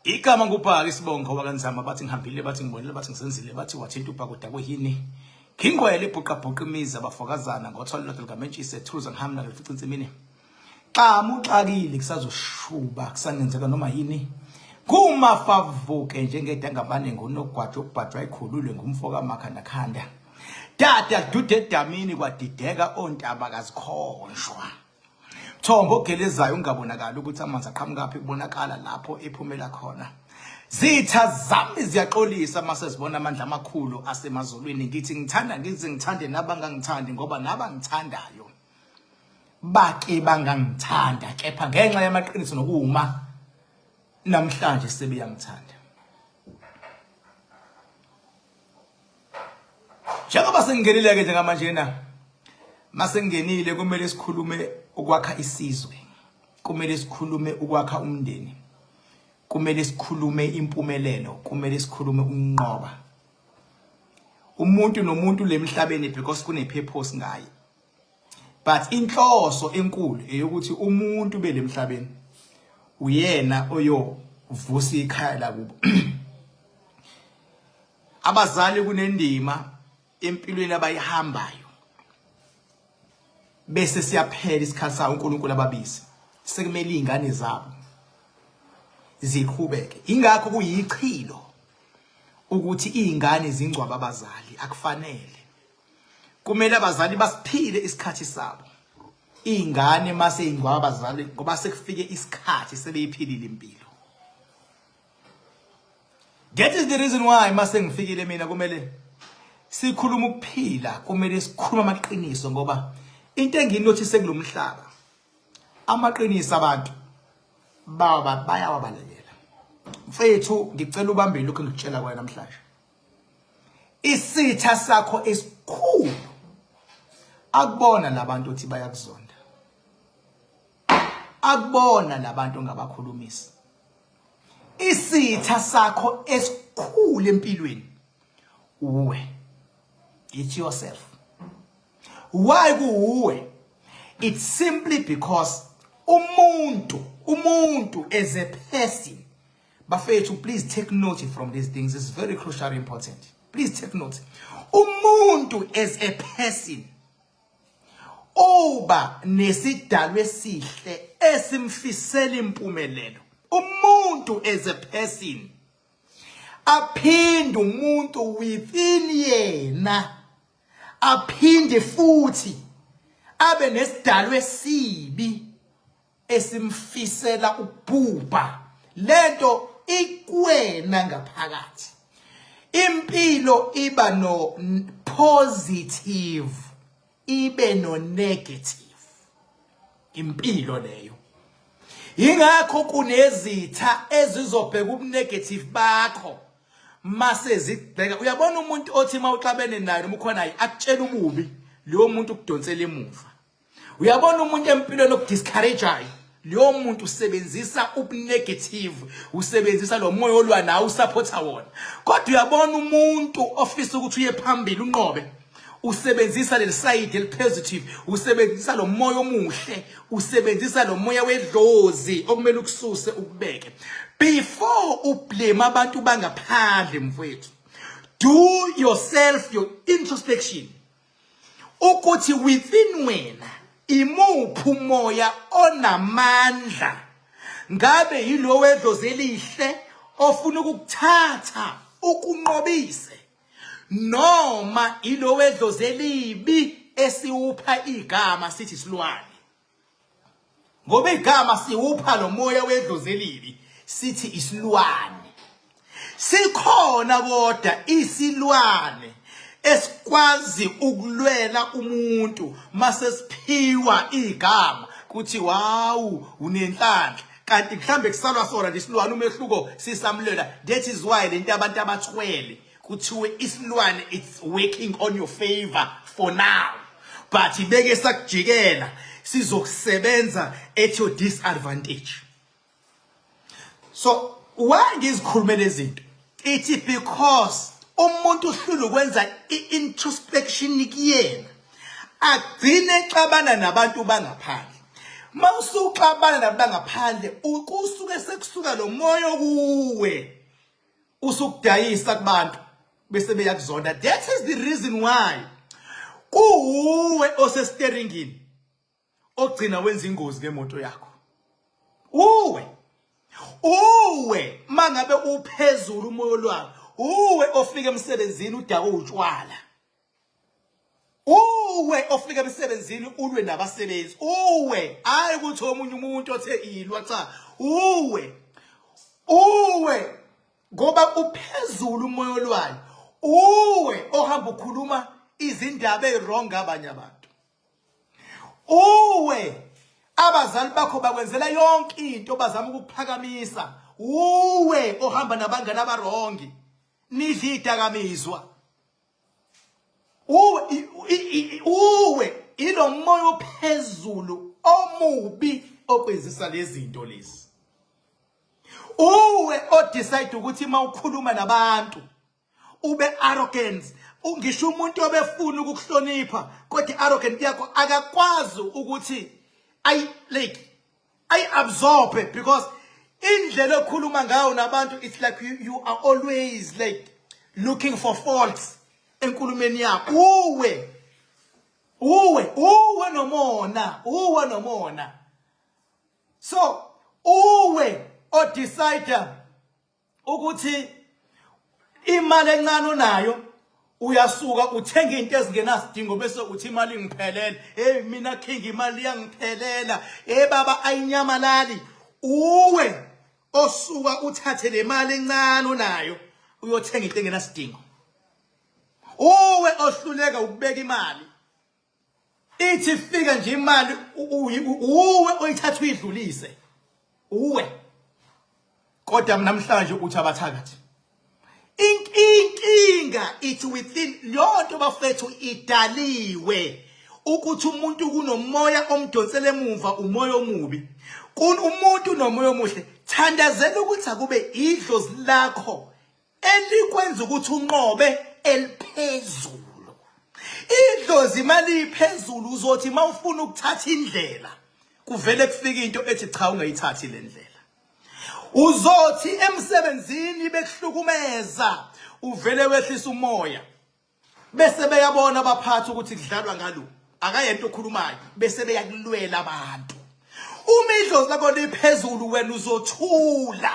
Igama nguPhaka Isibongo wakanzama bathi ngihambile bathi ngibonile bathi ngisenzile bathi wathinta uPhaka kuyini Khingwele ibhuqa imizi abafokazana ngothola likaMentshise Thuza ngihamla ngifica insimini xa muxakile kusazoshuba kusanenzeka noma yini kumafavuke njengedangabane ngonogwajo ubhajwa ikhululwe ngumfoka makhanda khanda dada dude edamini kwadideka ontaba kazikhonjwa Thombo gelezayo ungabonakala ukuthi amanzi aqhamuka phi kubonakala lapho ephumela khona Zitha zami ziyaxolisa mase sibona amandla amakhulu asemazulwini ngithi ngithande nabangangithandi ngoba nabangithandayo bake bangangithanda kepha ngenxa yamaqiniso nokuma namhlanje sebeyangithanda Njengoba sengingenile ke njengamanje na mase ngingenile kumele sikhulume ukwakha isizwe kumele sikhulume ukwakha umndeni kumele sikhulume impumelelo kumele sikhulume unqoba umuntu nomuntu lemhlabeni because kune purpose ngaye but inhloso enkulu eyokuthi umuntu belemhlabeni uyena oyovusa ikhaya lakubo abazali kunendima empilweni abayihambayo bese siyaphela isikhathi sawo uNkulunkulu ababizi sekumele izingane zabo ziqhubeke ingakho kuyichilo ukuthi izingane zingcwaba abazali akufanele kumele abazali basiphile isikhathi sabo izingane mase ingcwaba abazali ngoba sekufike isikhathi sebeyiphilile impilo That is the reason why mase ngifikile mina kumele sikhuluma ukuphila kumele sikhuluma amaqiniso ngoba into enginothise kulomhlaba amaqiniso abantu bayawabalela mfethu ngicela ubambe lokho ngikutshela kwaye namhlanje isitha sakho esikhulu akubona labantu uthi bayakuzonda akubona labantu ngabakhulumisi isitha sakho esikhulu empilweni uwe it's yourself why kuwe it's simply because umuntu as a person bafethu please take note from these things it's very crucial important please take note umuntu as a person oba nesidalwe sihle esimfisela impumelelo umuntu as a person aphinde umuntu within yena aphinde futhi abe nesidalwe sibi esimfisela ubhubha lento ikwena ngaphakathi impilo iba no positive ibe no negative impilo leyo ingakho kunezitha ezizobheka ubunegative bakho mase zibheka uyabona umuntu othi mawuxabene naye noma ukhona naye akutshela ububi leyo muntu ukudonsela emuva uyabona umuntu empilweni okudiscourageayo leyo muntu usebenzisa ubunegative usebenzisa lo moya olwa nawe usupporta wona kodwa uyabona umuntu ofisa ukuthi uye phambili unqobe usebenzisa le side el positive usebenzisa lo moya omuhle usebenzisa lo moya wedlozi okumele ukususe ukubeke before ublame abantu bangaphandle mfowethu do yourself your introspection ukuthi within wena imuphi umoya onamandla ngabe yilo wedlozi elihle ofuna ukukuthatha ukunqobise noma ilo wedlozi elibi esiwupha igama sithi silwane ngoba igama siwupha lo moya wedlozi elibi sithi isilwane sikhona kodwa isilwane esikwazi ukulwela umuntu mase siphiwa igama kuthi wow unenhlanhla kanti mhlambe kusalwa sona lesilwane umehluko sisamlela that is why lento abantu abathwele kuthiwe isilwane it's working on your favor for now but ibeke sakujikela sizokusebenza at your disadvantage so why ngizikhulumela izinto ithi because umuntu uhlula ukwenza introspection kuyena agcine exabana nabantu bangaphandle Mawusuxabana nabangaphandle ukusuke sekusuka lo moya kuwe usukudayisa kubantu bese beyakuzonda. That is the reason why kuwe osesteringini ogcina wenza ingozi ngemoto yakho. Uwe mangabe uphezulu umoya lwakho, uwe ofika emsebenzini udaka utshwala. Uwe ofika emsebenzini ulwe nabasebenzi. Uwe hayi ukuthi omunye umuntu othe ilwa cha. Uwe ngoba uphezulu umoya lwayo. Uwe ohamba ukhuluma izindaba ezirong abanye abantu. Uwe abazali bakho bakwenzela yonke into bazama ukuphakamisa. Uwe ohamba nabangani abarongi nidla idakamizwa. Uwe ilo moya ophezulu omubi okwenzisa lezi zinto lezi. Uwe odecide ukuthi mawukhuluma nabantu ube arrogant. Ungisho umuntu obefuna ukukuhlonipha kodwa arrogant yakho akakwazi ukuthi I absorb it, because indlela okhuluma ngayo nabantu it's like you are always like looking for faults enkulumeni yakho. Uwe nomona. So uwe o decide ukuthi imali encane onayo uyasuka uthenga into ezingenasidingo bese uthi imali ngiphelela. Hey mina king imali yangiphelela. Hey baba ayinyamalali. Uwe osuka uthathe le mali encane onayo uyothenga into engenasidingo. Uwe ohluleka ukubeka imali. Ithi fika nje imali uwe oyithatha uyidlulise. Uwe kodwa namhlanje uthi abathakathi. Inkinga ithi within lonto bafethu idaliwe ukuthi umuntu kunomoya omdonsela emuva umoya omubi. Umuntu nomoya omuhle thandazela ukuthi akube idlozi lakho elikwenza ukuthi unqobe eliphezulu. Idlozi imali iphezulu uzothi mawufuna ukuthatha indlela kuvele kufika into ethi cha ungayithathi le ndlela. Uzothi emsebenzini bekuhlukumeza uvele wehlisa umoya bese beyabona abaphathi ukuthi kudlalwa ngalo akayento okhulumayo bese beyakulwela abantu. Uma idlozi lakho liphezulu wena uzothula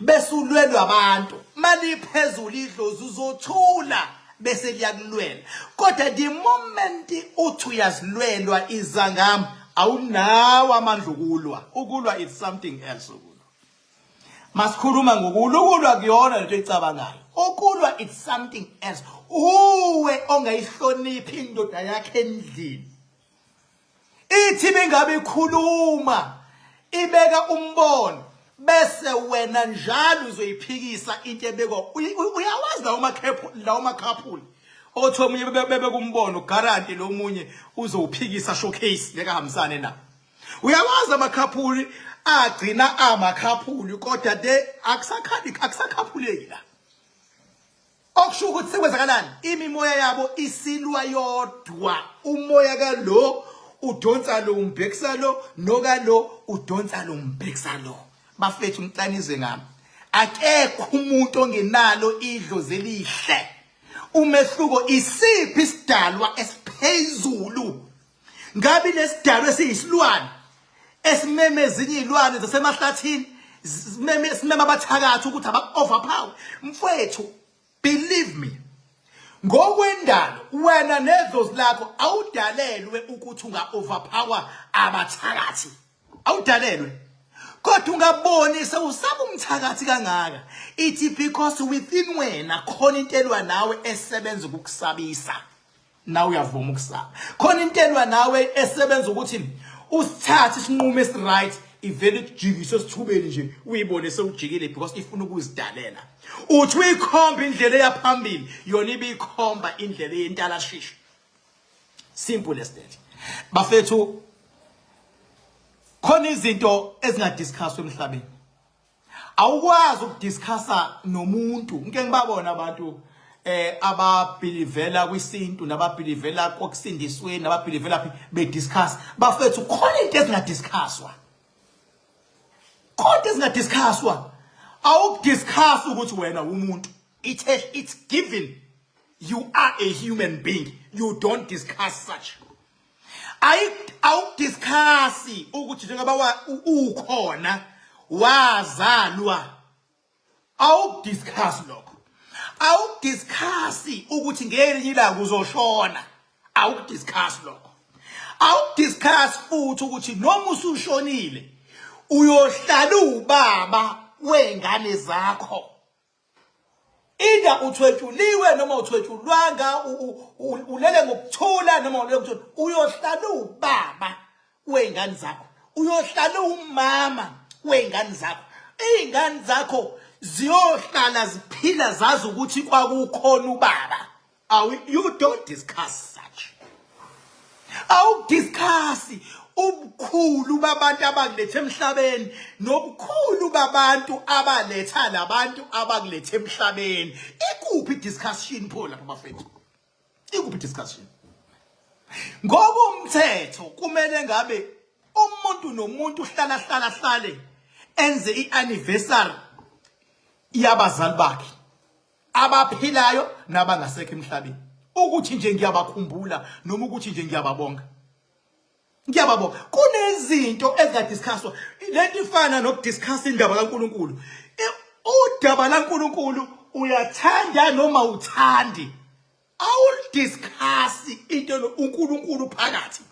bese ulwelwa abantu. Mali iphezulu idlozi uzothula bese liyakulwela. Kodwa the moment uthi uyazilwelwa izangami awunawo amandla okulwa. Ukulwa is something else. Masikhuluma ngokulwa kuyona lento ecabangayo. Ukulwa it's something else. Uwe ongayihloniphi indoda yakhe endlini. Ithi bengabe ikhuluma ibeka umbono bese wena njalo uzoyiphikisa into ebekwa. Uyawazi lawo makhaphuli othi omunye bebeka umbono guarantee lo munye uzowuphikisa showcase lekahambisane na. Uyawazi amakhaphuli agcina amakhaphuli kodwa de akusakhaphuleki la. Okusho ukuthi sekwenzakalani imimoya yabo isilwa yodwa. Umoya kalo udonsa lo umbhekisa lo nokalo udonsa lo umbhekisa lo. Bafethu ngicanize ngami akekho umuntu ongenalo idlozi elihle. Umehluko isiphi isidalwa esiphezulu. Ngabe lesidalwa esiyisilwane esimeme ezinye izilwane zasemahlathini simeme abathakathi ukuthi aba-overpower. Mfowethu believe me ngokwendalo wena nedlozi lakho awudalelwe ukuthi unga-overpower abathakathi. Awudalelwe kodwa ungabonisa usaba umthakathi kangaka. Ithi because within wena khona into elwa nawe esebenza ukukusabisa nawe uyavuma ukusaba. Khona into elwa nawe esebenza ukuthi usithathe isinqumo esiright ivele kujikise sithubeni nje uyibone sewujikile because ifuna ukuzidalela. Uthi uyikhomba indlela eyaphambili yona ibikhomba indlela yentalashishwa. Simple as that. Bafethu khona izinto ezingadiscusswa emhlabeni. Awukwazi ukudiscussa nomuntu. Ngeke ngibabona abantu ababelivela kwisintu nababelivela kokusindisweni nababelivela bediscuss bafethu khona into ezingadiscusswa. Khona ezingadiscusswa. Awukudiscuss ukuthi wena umuntu. It's given. You are a human being. You don't discuss such. Awukudiscuss ukuthi njengoba ukhona wazalwa. Awukudiscuss lokho. Awukudiscuss ukuthi ngelinye ilanga uzoshona. Awukudiscuss lokho. Awukudiscuss futhi ukuthi noma usushonile uyohlala ubaba wengane zakho. Ida uthwethuliwe noma uthwethulwanga ulele ngokuthula noma ulele ngokuthula uyohlala ubaba wengane zakho. Uyohlala umama wengane zakho. Izingane zakho ziyohlala ziphila zazi ukuthi kwakukhona ubaba. You don't discuss such. Awudiscuss ubukhulu babantu abakulethe emhlabeni nobukhulu babantu abaletha labantu abakulethe emhlabeni. Ikuphi discussion pho lapha bafethu? Ikuphi discussion? Ngoba umthetho kumele ngabe umuntu nomuntu hlale enze ianniversary yabazali bakhe abaphilayo nabangasekho emhlabeni. Ukuthi nje ngiyabakhumbula noma ukuthi nje ngiyababonga. Ngiyababonga. Kunezinto ezingadiscusswa. Lento ifana nokudiscuss indaba kaNkulunkulu. Udaba laNkulunkulu uyathanda noma uthandi. Awudiscuss into uNkulunkulu phakathi.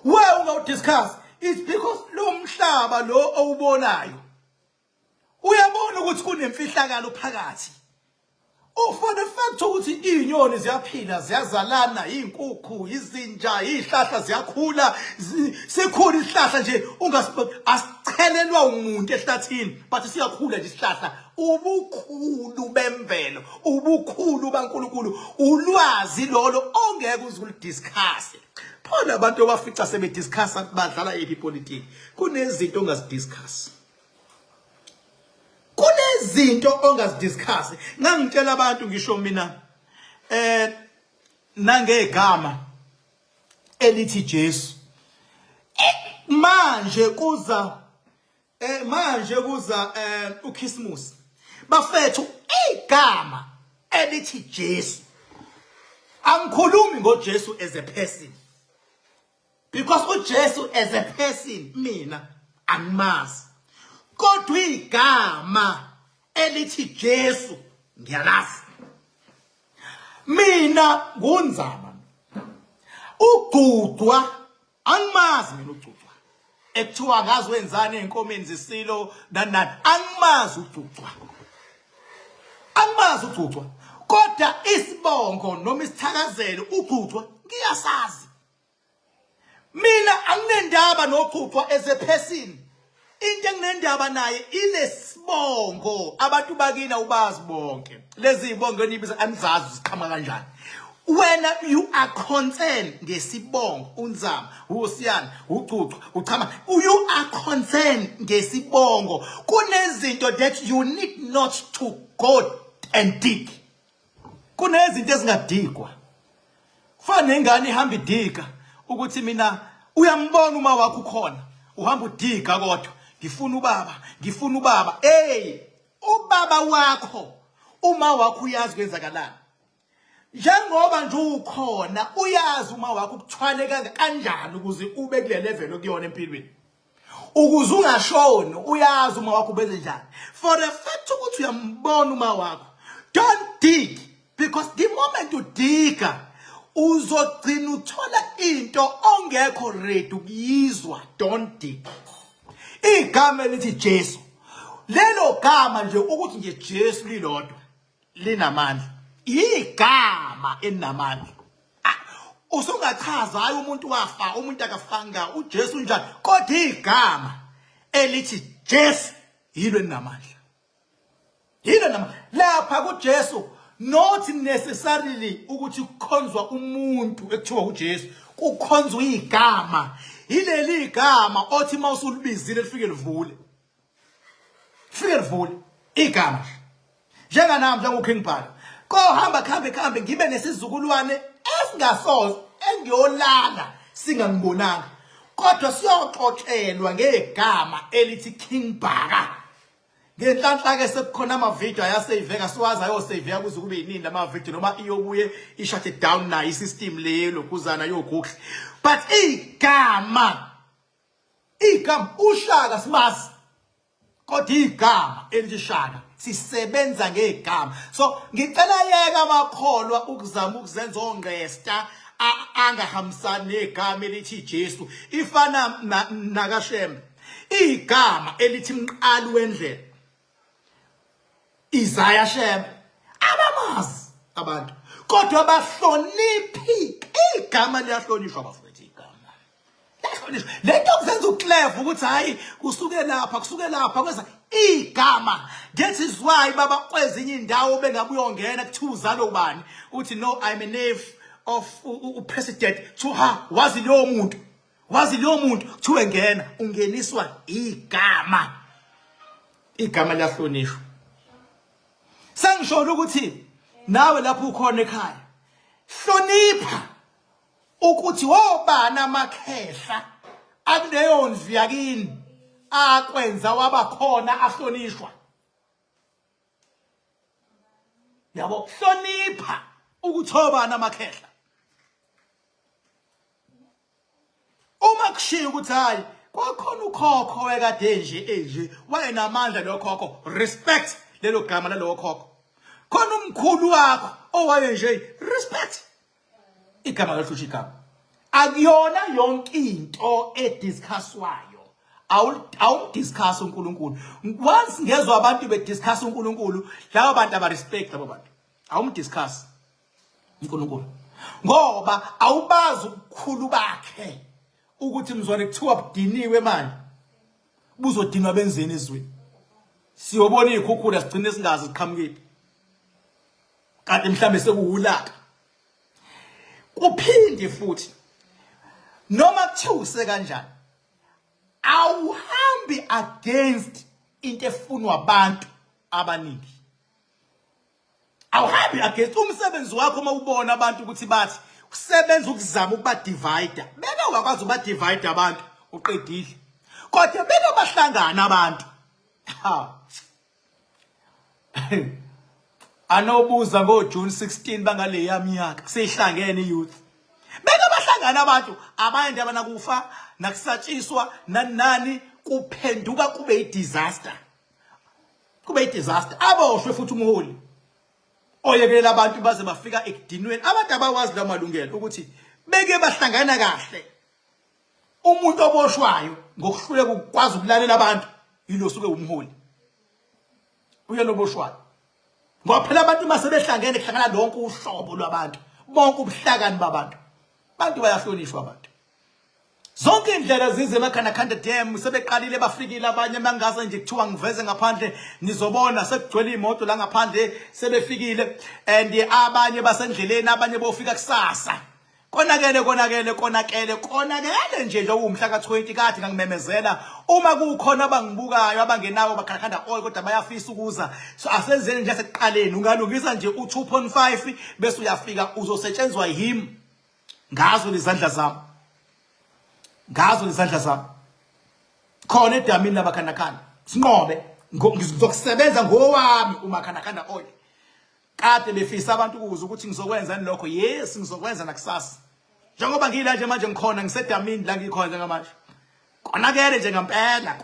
Why ungawudiscuss? It's because lo mhlaba lo awubonayo uyabona ukuthi kunemfihlakalo phakathi. For the fact ukuthi inyoni ziyaphila ziyazalana, inkukhu, izinja, ihlahla ziyakhula, sikhula isihlahla nje asichelelwa umuntu ehlathini but siyakhula nje isihlahla. Ubukhulu bemvelo, ubukhulu baNkulunkulu, ulwazi lolo ongeke uzulidiscuss. Phela abantu abafica sebediscussa badlala ipolitiki. Kunezinto ongazidiscuss. Kunezinto ongazidiscuss. Ngangitshela abantu ngisho mina nangegama elithi Jesu. Manje kuza uKhisimusi. Bafethu igama elithi Jesu. Angikhulumi ngoJesu as a person. Because uJesu as a person mina angimazi. Kodwa igama elithi Jesu ngiyalazi. Mina ngunzama. Ugcudwa angimazi mina ugcudwa. Ekuthiwa ngazi wenzani enkomeni zisilo nanani angimazi ugcudwa. Angimazi ugcudwa. Kodwa isibongo noma isithakazelo ugcudwa ngiyasazi. Mina anginendaba nogcudwa as a person. Into enginendaba naye ilesibongo abantu bakina ubazi bonke. Lezi ibongo enibiza anizazi ziqhama kanjani. When you are concerned ngesibongo unzama uSiyana uGcucu uchama you are concerned ngesibongo kunezinto that you need not to go and dig. Kunezinto ezingadigwa. Fana ingane ihamba idiga ukuthi mina uyambona uma wakho khona uhamba udiga kodwa ngifuna ubaba ubaba wakho uma wakho uyazi kwenzakalani. Njengoba nje ukhona uyazi uma wakho ukuthwale kanjani ukuze ube kule level okuyona empilweni. Ukuze ungashoni uyazi uma wakho benze njani. For the fact ukuthi uyambona uma wakho, don't dig, because the moment you dig uzogcina uthola into ongekho ready ukuyizwa. Don't dig. Igama elithi Jesu, lelo gama nje ukuthi nje Jesu lilodwa linamandla. Igama enamandla. Usungachaza hayi umuntu wafa umuntu akafanga uJesu njani, kodwa igama elithi Jesu yilo enamandla. Yilo namandla lapha kuJesu. Not necessarily ukuthi kukhonzwa umuntu ekuthiwa uJesu, kukhonzwa igama. Ileli igama othi mawusulibizile lifike livule. Lifike livule igama. Njenganami njengoKing Bhala. kohamba khambe ngibe nesizukulwane esingasoze engiyolala singangibonanga kodwa siyoxoxelwa ngegama elithi King Bhaka. Ngenhlanhla ke sekukhona ama video ayasaveka siwazi ayosaveka kuze kube yinini lama video noma iyobuye ishut down na isystem leyo lokuzana yoGoogle. But igama uShaka simazi kodwa igama elithi Shaka sisebenza ngegama. So ngicela yeka abakholwa ukuzama ukuzenza ongesta angahambisani negama elithi Jesu ifana nakashembe. Igama elithi Mqali wendlela Isaiah Shembe abamazi abantu kodwa bahloniphi igama liyahlonishwa bafethu igama liyahlonishwa. Lento kuzenza uclever ukuthi hayi kusuke lapha kweza igama. That is why baba kwezinye indawo bengabuyongena kuthuza lo bani uthi no I'm a knave of president to her wazi lo muntu to engena ungeniswa igama liyahlonishwa. Sengisho ukuthi nawe lapho ukhona ekhaya hlonipha ukuthi wobana amakhehla akuleyo ndvi yakini akwenza wabakhona ahlonishwa. Yabo hlonipha ukuthi wobana amakhehla uma kushiya ukuthi hayi kwakhona ukhokho wekade nje wayenamandla lo khokho respect lelo gama lalo khokho. Khona umkhulu wakho owaye nje respect igama lahlosha igama. Akuyona yonke into ediscusswayo awudiscuss uNkulunkulu. Once ngezwe abantu bediscuss uNkulunkulu labo bantu aba respect labo bantu awumdiscuss uNkulunkulu ngoba awubazi ukukhulu bakhe ukuthi mzwane kuthiwa budiniwe manje buzodinwa benzeni ezweni. Siyobona ikhukhula sigcine singazi siqhamukile kanti mhlambe sekuwulaka. Kuphinde futhi noma kuthuse kanjani awuhambi against into efunwa abantu abaningi. Awuhambi against umsebenzi wakho uma ubona abantu ukuthi bathi usebenza ukuzama ukuba divide. Beka wakwazi ukuba divide abantu uqedile kodwa beka bahlangana abantu anobuza ngoJune 16 bangale yaminyaka sihlangene youth beka bahlangana abantu abanye abanakufa nakusatshiswa nani kuphenduka kube idisaster aboshwe futhi umholi oyekelela abantu baze bafika ekudinweni. Abantu abawazi la malungelo ukuthi beke bahlangana kahle. Umuntu oboshwayo ngokuhluleka ukwazi ukulalela abantu yilo suke umholi uyaloboshwayo ngoba phela abantu masebehlangene kuhlangana lonke uhlobo lwabantu bonke ubuhlakani babantu bayahlonishwa abantu. Zonke indlela zize emakhanda dam sebeqalile bafikile abanye mangaze nje kuthiwa ngiveze ngaphandle nizobona sekugcwele imoto la ngaphandle sebefikile and abanye basendleleni abanye bofika kusasa. Konakele nje umhla ka20 kathi ngangimemezela uma kukhona abangibukayo abangenawo bakhakhanda all kodwa bayafisa ukuza. So asenzeni nje sekuqaleni ungalungisa nje u2.5 bese uyafika uzosetshenzwa yimi ngazo lezandla zami. Khona edamini labakhandakhanda sinqobe ngizokusebenza ngowami umakhandakhanda oil. Kade befisa abantu ukuza ukuthi ngizokwenza lokho. Yes ngizokwenza nakusasa. Njengoba ngila nje manje ngikhona ngisedamini la ngikhona njengamanje. Konakele nje ngempela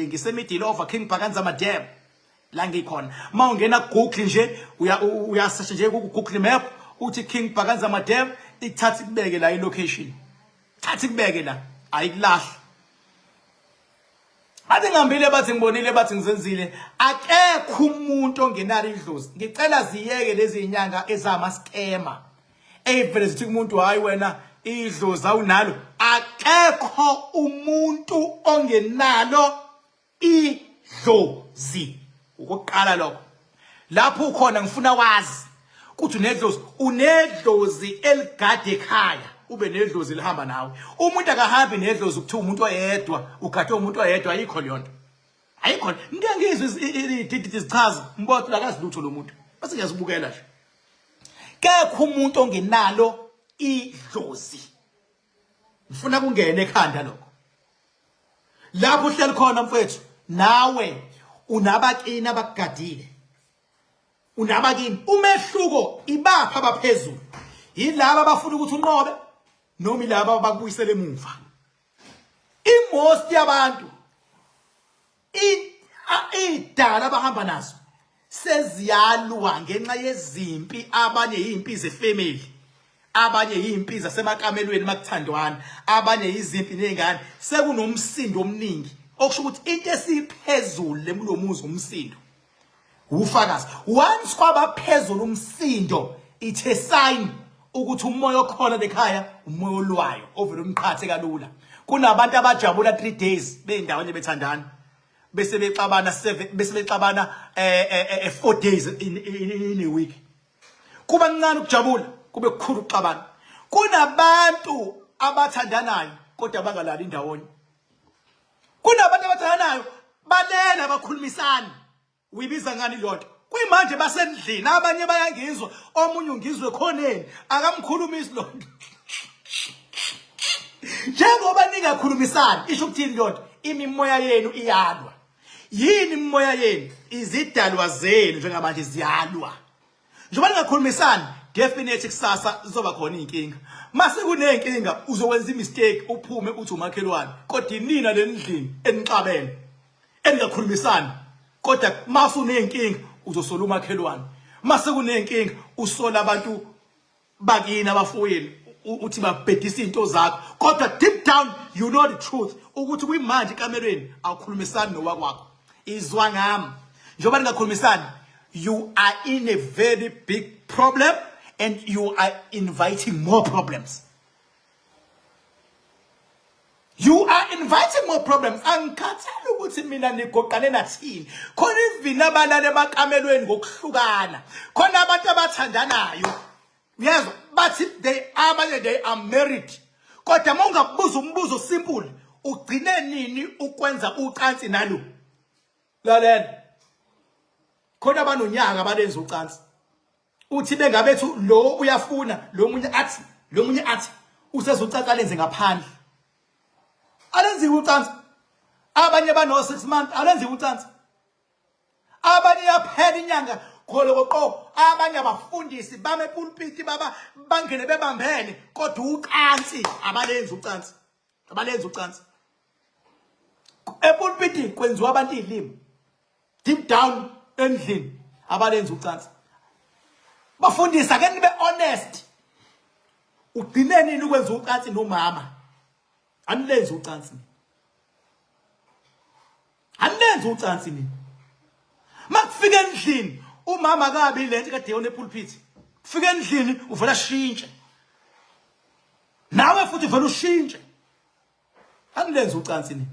ngisemiddle over King Bhakanzama Dam la ngikhona. Mawungena Google nje uyasearch nje ku Google Map uthi King Bhakanzama Dam ithatha ikubeke la ilocation. Thatha ikubeke la ayikulahla. Bathi ngihambile bathi ngibonile bathi ngizenzile akekho umuntu ongenalo idlozi. Ngicela ziyeke lezi inyanga ezama scammer. Evele zithi umuntu hayi wena idlozi awunalo. Akekho umuntu ongenalo idlozi. Ukuqala lokho. Lapho ukhona ngifuna wazi ukuthi unedlozi eligade ekhaya. Ube nedlozi lihamba nawe. Umuntu akahambi nedlozi ukuthiwa umuntu oyedwa ugathe umuntu oyedwa ayikho leyonto. Ayikho. Ngeke ngizwe ididi zichaza mbotho lakazi lutho lo muntu. Bese ngiyazibukela nje. Kekho umuntu ongenalo idlozi. Ngifuna kungene ekhanda lokho. Lapho uhleli khona mfethu, nawe unabakini abakugadile. Unabakini. Umehluko ibapha abaphezulu. Yilabo abafuna ukuthi unqobe noma ilabo abakubuyisela emuva. Most yabantu idala abahamba nazo seziyalwa ngenxa yezimpi, abanye izimpi zefamily, abanye izimpi zasemakamelweni makuthandwana, abanye izimpi nezingane. Sekunomsindo omningi okusho ukuthi into esiphezulu lemlomuzi umsindo. Ufakazi once kwabaphezulu umsindo, it's a sign ukuthi umoya okhona ekhaya umoya olwayo ovela umqhathe kalula. Kunabantu abajabula 3 days beyindaweni bethandana bese bexabana 4 days in a week. Kuba kancane ukujabula, kube kukhulu ukuxabana. Kunabantu abathandanayo kodwa bangalali indawonye. Kunabantu abathandanayo balela bakhulumisana. Uyibiza ngani lonto? Kuyimanje basendlini, abanye bayangizwa, omunye ungizwe khoneni, akamkhulumisi lonto. Njengoba ningakhulumisana, isho ukuthini lonto? Imimoya yenu iyalwa. Yini imimoya yenu? Izidalwa zenu njengamanje ziyalwa. Njengoba ningakhulumisana, definitely kusasa zizoba khona inkinga. Mase kunenkinga uzokwenza imistake uphume uthi umakhelwane. Kodwa nina lendlini enixabene engakhulumisana. Kodwa mase unenkinga uzosola umakhelwane. Mase kunenkinga usola abantu bakini abafowenu uthi babhedisa into zakho. Kodwa deep down you know the truth ukuthi kuyimanje ekamelweni awukhulumisani nowakwakho. Izwa ngami. Njengoba ningakhulumisani, you are in a very big problem and you are inviting more problems. You are inviting more problems. Angikhathali ukuthi mina nigoqane nathini. Khona ivina abalale emakamelweni ngokuhlukana. Khona abantu abathandanayo. Yes, but they are married. Kodwa mongabuza umbuzo simple, ugcine nini ukwenza ucansi nalo? Lalela. Khona abanonyaka abalenza ucansi. Uthi bengabethu lo uyafuna, lo munye athi usezucansi alenze ngaphandle. Alenzi ucansi. Abanye bano 6 months alenzi ucansi. Abanye yaphela inyanga kholoqo, abanye abafundisi bame pulpit baba bangene bebambene kodwa ucansi abalenzi ucansi. Abalenzi ucansi. Epulpit kwenziwa abantu izilimi. Deep down endlini abalenzi ucansi. Bafundisa ke nibe honest. Ugcine nini ukwenza ucansi nomama? Anilenzi ucansi. Anilenzi ucansi nini? Makufika endlini umama kabi lento kade yona epulpit. Kufika endlini uvela shintshe. Nawe futhi uvela ushintshe. Anilenzi ucansi nini?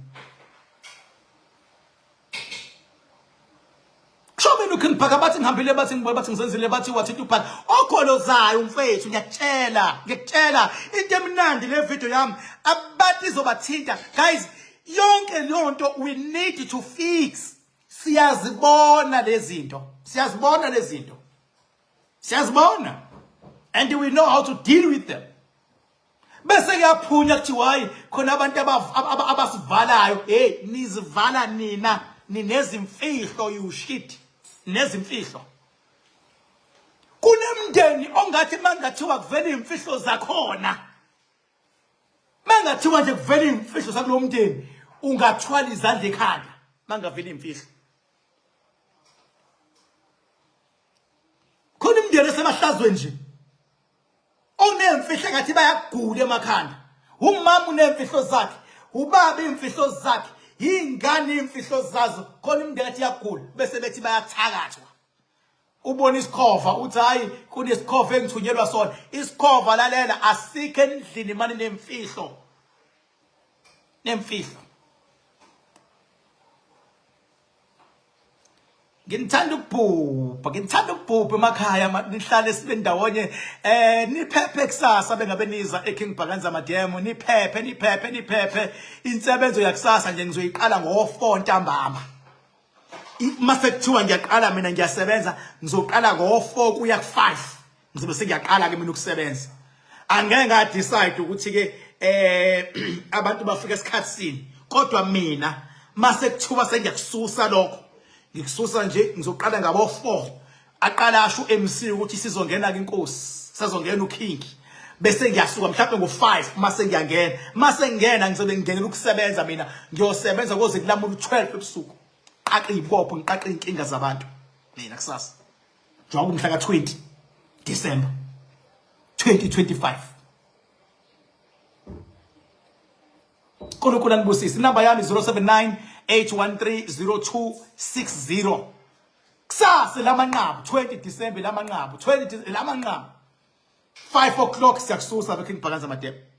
Shobeni ukhipha bathi ngihambile bathi ngibona bathi ngizenzile bathi wathi uphala okholozayo umfethu ngiyakutshela into emnandi le video yami abathi izobathinta guys yonke lonto we need to fix. Siyazibona and we know how to deal with them. Bese kuyaphunya kuthiwa hayi khona abantu abasivalayo. Hey, nizivala nina ninezimfihlo you shit. Nezimfihlo. Kunemndeni ongathi mangathiwa kuvela imfihlo zakhona. Mangathiwa nje kuvela imfihlo sakulo mndeni ungathwala izandla ekhanda mangavela imfihlo. Khona imndeni esemahlazweni nje. Onemfihlo ngathi bayagula emakhanda. Umama unemfihlo zakhe, ubaba imfihlo zakhe. Ingane imfihlo zazo khona imndeni ethi yagula bese bethi bayathakathwa. Ubona isikhova uthi hayi kunesikhova engithunyelwa sona. Isikhova lalela asikho endlini manje nemfihlo. Ngithanda ukubhubha emakhaya nihlale sibe ndawonye niphephe kusasa bengabe niza eKing Bhakanza Madam niphephe insebenzo yakusasa nje ngizoyiqala ngo4 ntambama. Mase kuthiwa ngiyaqala mina ngiyasebenza ngizoqala ngo4 kuya ku5 ngizobe sengiyaqala ke mina ukusebenza angeke ngadecide ukuthi ke abantu bafika esikhatsini kodwa mina mase kuthuba sengiyakususa lokho ngikususa nje ngizoqala ngabo 4 aqala asho MC ukuthi sizongena ke inkosi sazongena uking bese ngiyasuka mhlawumbe ngo5 mase ngiyangena ngizobe ngingenela ukusebenza mina ngiyosebenza koze kulamula u12 ebusuku qaqe ibopho ngiqaqe inkinga zabantu mina kusasa njengoba umhla ka20 December 2025 Kolokula ngibusisi inamba yami 0798130260 kusasa lamanqabu 20 December lamanqabu 20 lamanqabu 5 o'clock siyakususa bekhe ngibhakanza amadebe